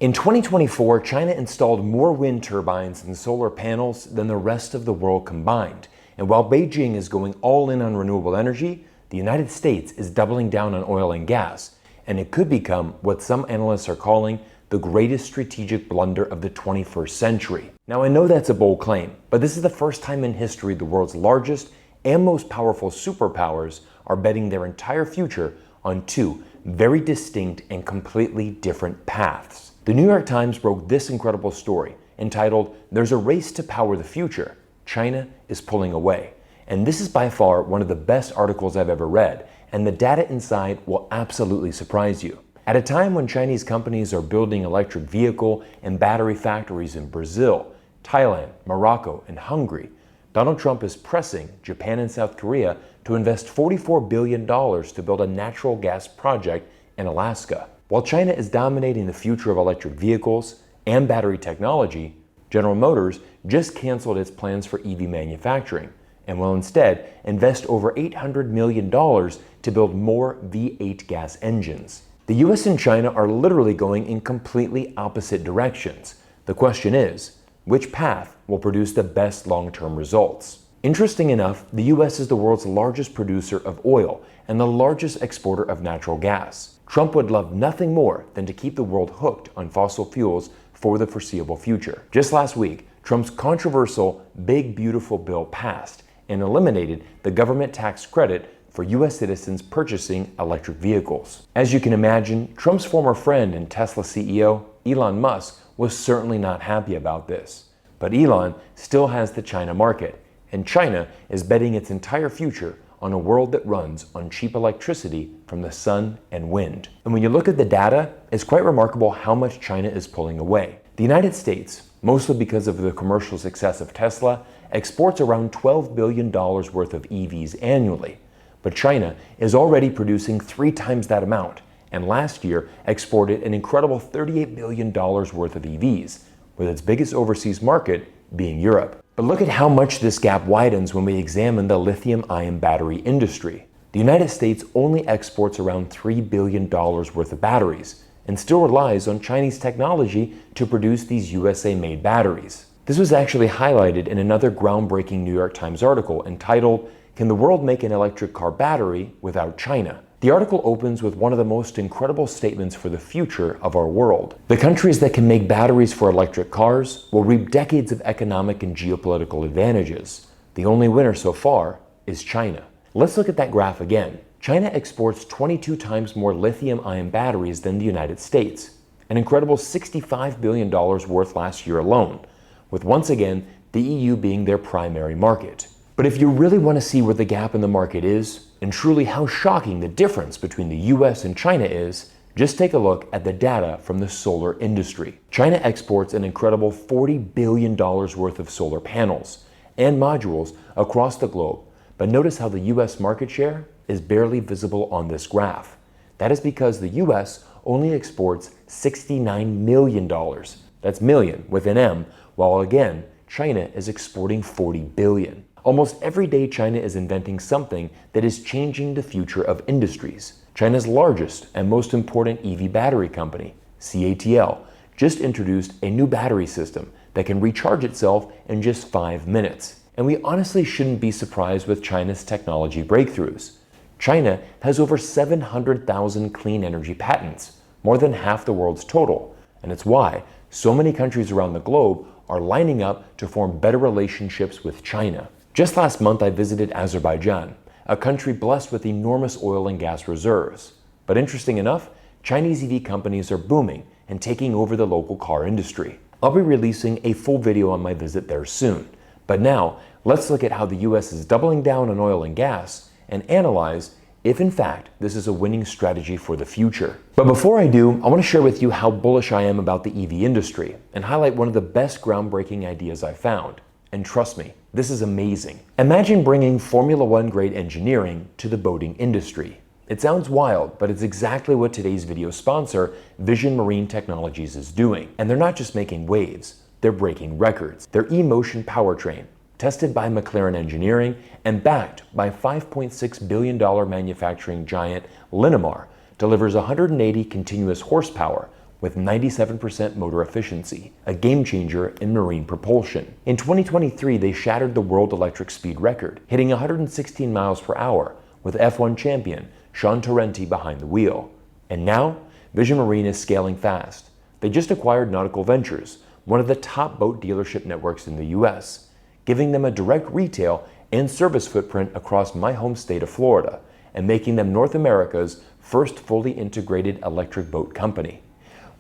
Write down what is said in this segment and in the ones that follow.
In 2024, China installed more wind turbines and solar panels than the rest of the world combined. And while Beijing is going all in on renewable energy, the United States is doubling down on oil and gas, and it could become what some analysts are calling the greatest strategic blunder of the 21st century. Now, I know that's a bold claim, but this is the first time in history the world's largest and most powerful superpowers are betting their entire future on two very distinct and completely different paths. The New York Times broke this incredible story entitled, "There's a Race to Power the Future. China is Pulling Away." And this is by far one of the best articles I've ever read, and the data inside will absolutely surprise you. At a time when Chinese companies are building electric vehicle and battery factories in Brazil, Thailand, Morocco, and Hungary, Donald Trump is pressing Japan and South Korea to invest $44 billion to build a natural gas project in Alaska. While China is dominating the future of electric vehicles and battery technology, General Motors just canceled its plans for EV manufacturing and will instead invest over $800 million to build more V8 gas engines. The US and China are literally going in completely opposite directions. The question is, which path will produce the best long-term results? Interesting enough, the US is the world's largest producer of oil and the largest exporter of natural gas. Trump would love nothing more than to keep the world hooked on fossil fuels for the foreseeable future. Just last week, Trump's controversial Big Beautiful Bill passed and eliminated the government tax credit for US citizens purchasing electric vehicles. As you can imagine, Trump's former friend and Tesla CEO, Elon Musk, was certainly not happy about this. But Elon still has the China market, and China is betting its entire future on a world that runs on cheap electricity from the sun and wind. And when you look at the data, it's quite remarkable how much China is pulling away. The United States, mostly because of the commercial success of Tesla, exports around $12 billion worth of EVs annually. But China is already producing 3 times that amount, and last year exported an incredible $38 billion worth of EVs, with its biggest overseas market being Europe. But look at how much this gap widens when we examine the lithium-ion battery industry. The United States only exports around $3 billion worth of batteries and still relies on Chinese technology to produce these USA-made batteries. This was actually highlighted in another groundbreaking New York Times article entitled, "Can the World Make an Electric Car Battery Without China?" The article opens with one of the most incredible statements for the future of our world. The countries that can make batteries for electric cars will reap decades of economic and geopolitical advantages. The only winner so far is China. Let's look at that graph again. China exports 22 times more lithium-ion batteries than the United States, an incredible $65 billion worth last year alone, with once again the EU being their primary market. But if you really want to see where the gap in the market is, and truly how shocking the difference between the US and China is, just take a look at the data from the solar industry. China exports an incredible $40 billion worth of solar panels and modules across the globe, but notice how the US market share is barely visible on this graph. That is because the US only exports $69 million. That's million with an M, while again, China is exporting $40 billion. Almost every day, China is inventing something that is changing the future of industries. China's largest and most important EV battery company, CATL, just introduced a new battery system that can recharge itself in just 5 minutes. And we honestly shouldn't be surprised with China's technology breakthroughs. China has over 700,000 clean energy patents, more than half the world's total. And it's why so many countries around the globe are lining up to form better relationships with China. Just last month, I visited Azerbaijan, a country blessed with enormous oil and gas reserves. But interesting enough, Chinese EV companies are booming and taking over the local car industry. I'll be releasing a full video on my visit there soon. But now, let's look at how the US is doubling down on oil and gas and analyze if in fact this is a winning strategy for the future. But before I do, I want to share with you how bullish I am about the EV industry and highlight one of the best groundbreaking ideas I found. And trust me, this is amazing. Imagine bringing Formula One grade engineering to the boating industry. It sounds wild, but it's exactly what today's video sponsor, Vision Marine Technologies, is doing. And they're not just making waves, they're breaking records. Their e-motion powertrain, tested by McLaren Engineering and backed by $5.6 billion manufacturing giant Linamar, delivers 180 continuous horsepower with 97% motor efficiency, a game changer in marine propulsion. In 2023, they shattered the world electric speed record, hitting 116 miles per hour, with F1 champion Sean Torrenti behind the wheel. And now, Vision Marine is scaling fast. They just acquired Nautical Ventures, one of the top boat dealership networks in the US, giving them a direct retail and service footprint across my home state of Florida, and making them North America's first fully integrated electric boat company.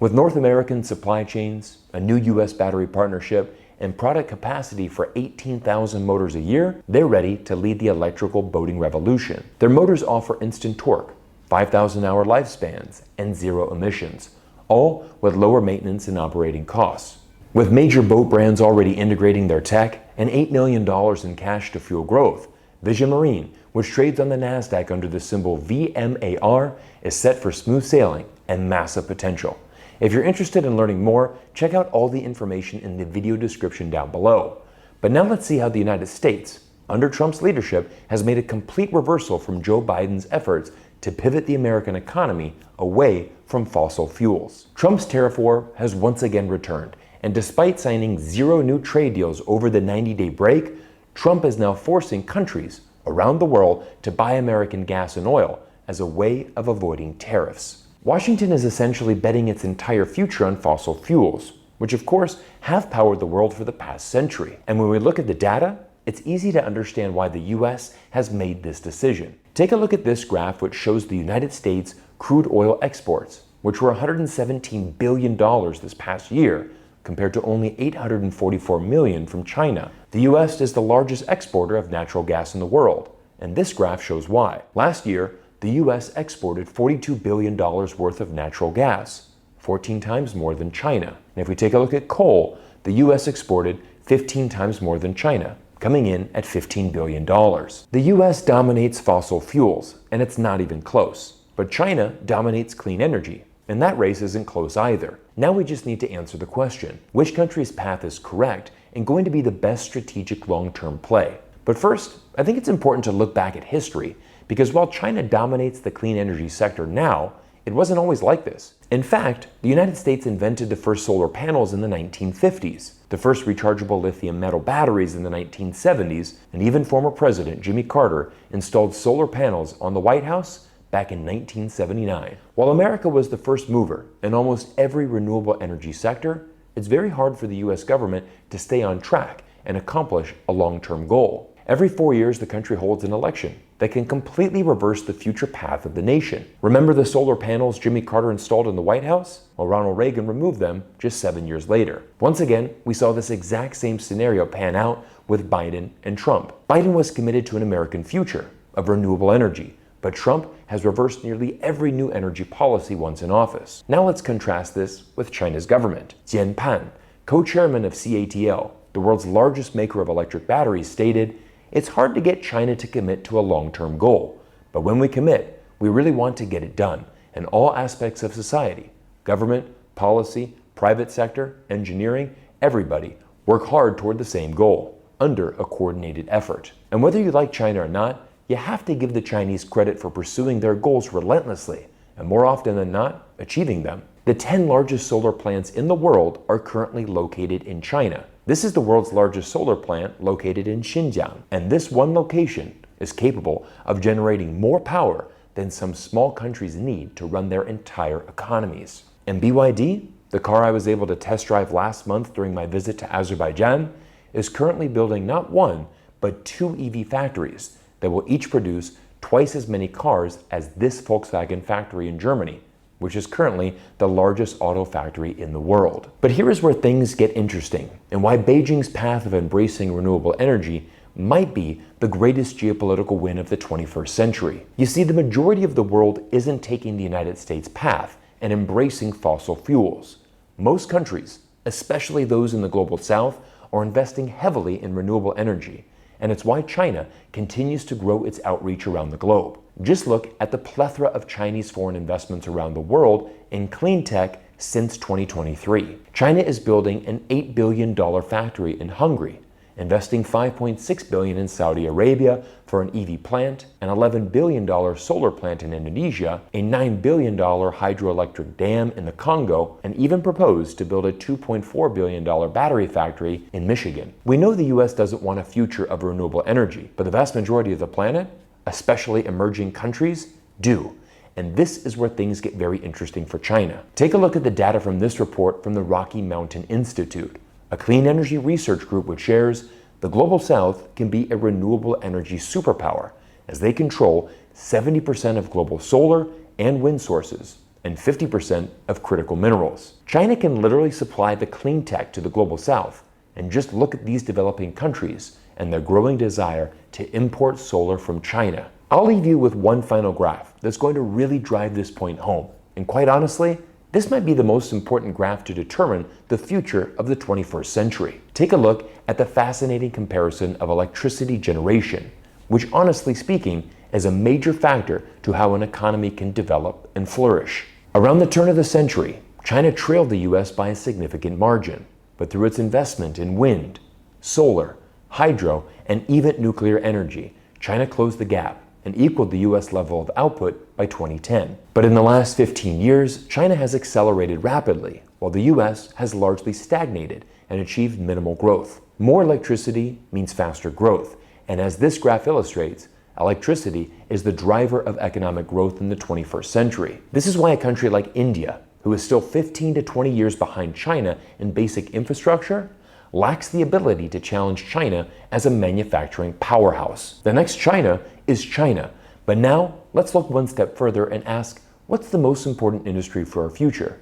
With North American supply chains, a new US battery partnership, and product capacity for 18,000 motors a year, they're ready to lead the electrical boating revolution. Their motors offer instant torque, 5,000-hour lifespans, and zero emissions, all with lower maintenance and operating costs. With major boat brands already integrating their tech and $8 million in cash to fuel growth, Vision Marine, which trades on the NASDAQ under the symbol VMAR, is set for smooth sailing and massive potential. If you're interested in learning more, check out all the information in the video description down below. But now let's see how the United States, under Trump's leadership, has made a complete reversal from Joe Biden's efforts to pivot the American economy away from fossil fuels. Trump's tariff war has once again returned, and despite signing 0 new trade deals over the 90-day break, Trump is now forcing countries around the world to buy American gas and oil as a way of avoiding tariffs. Washington is essentially betting its entire future on fossil fuels, which of course have powered the world for the past century. And when we look at the data, it's easy to understand why the US has made this decision. Take a look at this graph, which shows the United States crude oil exports, which were $117 billion this past year, compared to only $844 million from China. The US is the largest exporter of natural gas in the world, and this graph shows why. Last year, the US exported $42 billion worth of natural gas, 14 times more than China. And if we take a look at coal, the US exported 15 times more than China, coming in at $15 billion. The US dominates fossil fuels, and it's not even close. But China dominates clean energy, and that race isn't close either. Now we just need to answer the question: which country's path is correct and going to be the best strategic long-term play? But first, I think it's important to look back at history, because while China dominates the clean energy sector now, it wasn't always like this. In fact, the United States invented the first solar panels in the 1950s, the first rechargeable lithium metal batteries in the 1970s, and even former President Jimmy Carter installed solar panels on the White House back in 1979. While America was the first mover in almost every renewable energy sector, it's very hard for the US government to stay on track and accomplish a long-term goal. Every 4 years, the country holds an election that can completely reverse the future path of the nation. Remember the solar panels Jimmy Carter installed in the White House? Well, Ronald Reagan removed them just 7 years later. Once again, we saw this exact same scenario pan out with Biden and Trump. Biden was committed to an American future of renewable energy, but Trump has reversed nearly every new energy policy once in office. Now let's contrast this with China's government. Jian Pan, co-chairman of CATL, the world's largest maker of electric batteries, stated, "It's hard to get China to commit to a long-term goal, but when we commit, we really want to get it done in all aspects of society. Government, policy, private sector, engineering, everybody work hard toward the same goal, under a coordinated effort." And whether you like China or not, you have to give the Chinese credit for pursuing their goals relentlessly, and more often than not, achieving them. The 10 largest solar plants in the world are currently located in China. This is the world's largest solar plant located in Xinjiang, and this one location is capable of generating more power than some small countries need to run their entire economies. And BYD, the car I was able to test drive last month during my visit to Azerbaijan, is currently building not one, but 2 EV factories that will each produce twice as many cars as this Volkswagen factory in Germany, which is currently the largest auto factory in the world. But here is where things get interesting, and why Beijing's path of embracing renewable energy might be the greatest geopolitical win of the 21st century. You see, the majority of the world isn't taking the United States path and embracing fossil fuels. Most countries, especially those in the global south, are investing heavily in renewable energy, and it's why China continues to grow its outreach around the globe. Just look at the plethora of Chinese foreign investments around the world in clean tech since 2023. China is building an $8 billion factory in Hungary, investing $5.6 billion in Saudi Arabia for an EV plant, an $11 billion solar plant in Indonesia, a $9 billion hydroelectric dam in the Congo, and even proposed to build a $2.4 billion battery factory in Michigan. We know the US doesn't want a future of renewable energy, but the vast majority of the planet, especially emerging countries, do. And this is where things get very interesting for China. Take a look at the data from this report from the Rocky Mountain Institute, a clean energy research group which shares the Global South can be a renewable energy superpower as they control 70% of global solar and wind sources and 50% of critical minerals. China can literally supply the clean tech to the Global South, and just look at these developing countries and their growing desire to import solar from China. I'll leave you with one final graph that's going to really drive this point home. And quite honestly, this might be the most important graph to determine the future of the 21st century. Take a look at the fascinating comparison of electricity generation, which honestly speaking is a major factor to how an economy can develop and flourish. Around the turn of the century, China trailed the US by a significant margin, but through its investment in wind, solar, hydro, and even nuclear energy, China closed the gap and equaled the US level of output by 2010. But in the last 15 years, China has accelerated rapidly, while the US has largely stagnated and achieved minimal growth. More electricity means faster growth, and as this graph illustrates, electricity is the driver of economic growth in the 21st century. This is why a country like India, who is still 15 to 20 years behind China in basic infrastructure, lacks the ability to challenge China as a manufacturing powerhouse. The next China is China. But now, let's look one step further and ask, what's the most important industry for our future?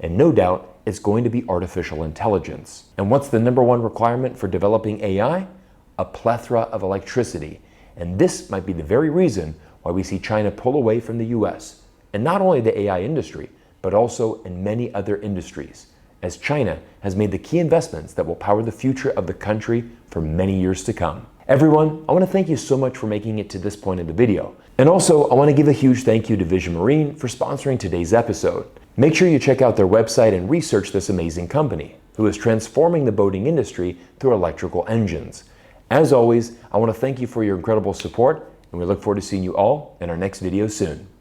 And no doubt, it's going to be artificial intelligence. And what's the number one requirement for developing AI? A plethora of electricity. And this might be the very reason why we see China pull away from the US. And not only the AI industry, but also in many other industries, as China has made the key investments that will power the future of the country for many years to come. Everyone, I want to thank you so much for making it to this point in the video. And also, I want to give a huge thank you to Vision Marine for sponsoring today's episode. Make sure you check out their website and research this amazing company, who is transforming the boating industry through electrical engines. As always, I want to thank you for your incredible support, and we look forward to seeing you all in our next video soon.